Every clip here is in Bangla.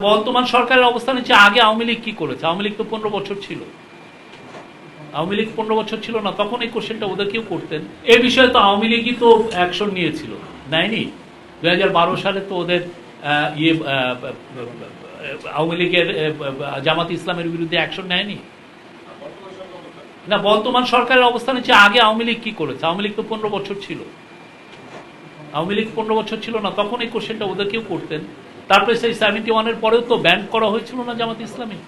বর্তমান সরকারের অবস্থান হচ্ছে আগে আওয়ামী লীগ কি করেছে? আওয়ামী লীগ তো 15 বছর ছিল। আওয়ামী লীগ 15 বছর ছিল না, তখন এই কোশ্চেনটা ওদেরকেও করতেন। এই বিষয়ে তো আওয়ামী লীগই তো অ্যাকশন নিয়েছিল, নেয়নি? 2012 সালে তো ওদের আওয়ামী লীগের জামাত ইসলামের বিরুদ্ধে অ্যাকশন নেয়নি না। বর্তমান সরকারের অবস্থান হচ্ছে আগে আওয়ামী লীগ কি করেছে? আওয়ামী লীগ তো 15 বছর ছিল। আওয়ামী লীগ 15 বছর ছিল না, তখন এই কোশ্চেনটা ওদেরকেও করতেন। তারপরে সেই 71-এর পরেও তো ব্যান করা হয়েছিল না জামাত ইসলামী।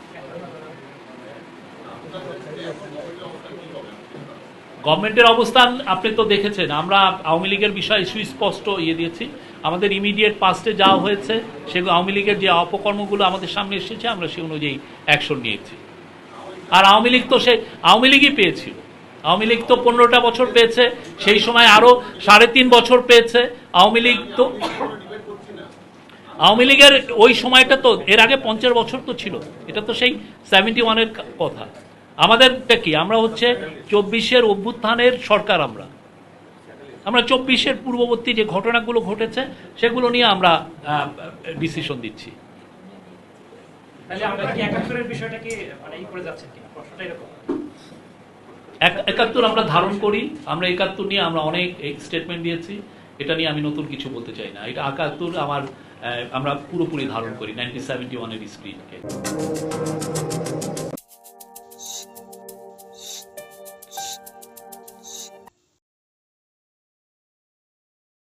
গভর্নমেন্টের অবস্থান আপনি তো দেখেছেন, আমরা আওয়ামী লীগের বিষয়ে সুস্পষ্ট দিয়েছি। আমাদের ইমিডিয়েট পাস্টে যা হয়েছে সেগুলো, আওয়ামী লীগের যে অপকর্মগুলো আমাদের সামনে এসেছে, আমরা সে অনুযায়ী অ্যাকশন নিয়েছি। আর আওয়ামী লীগ তো সে আওয়ামী লীগই পেয়েছিল। আওয়ামী লীগ তো 15টা বছর পেয়েছে, সেই সময় আরো 3.5 বছর পেয়েছে। আওয়ামী লীগ তো আওয়ামী লীগের ওই সময়টা তো এর আগে 50 বছর তো ছিল। এটা তো সেই 71-এর কথা। আমাদেরটা কি, আমরা হচ্ছে 24-এর অভ্যুত্থানের সরকার। আমরা 24-এর পূর্ববর্তী যে ঘটনাগুলো ঘটেছে সেগুলো নিয়ে আমরা ডিসিশন দিচ্ছি। তাহলে আমরা কি 71-এর বিষয়টা কি মানে ই করে যাচ্ছেন কিনা, প্রশ্নটা এরকম। 71 আমরা ধারণ করি, আমরা 71 নিয়ে আমরা অনেক স্টেটমেন্ট দিয়েছি। এটা নিয়ে আমি নতুন কিছু বলতে চাই না। এটা 71 আমরা পুরোপুরি ধারণ করি 1971-এর স্পিরিটকে।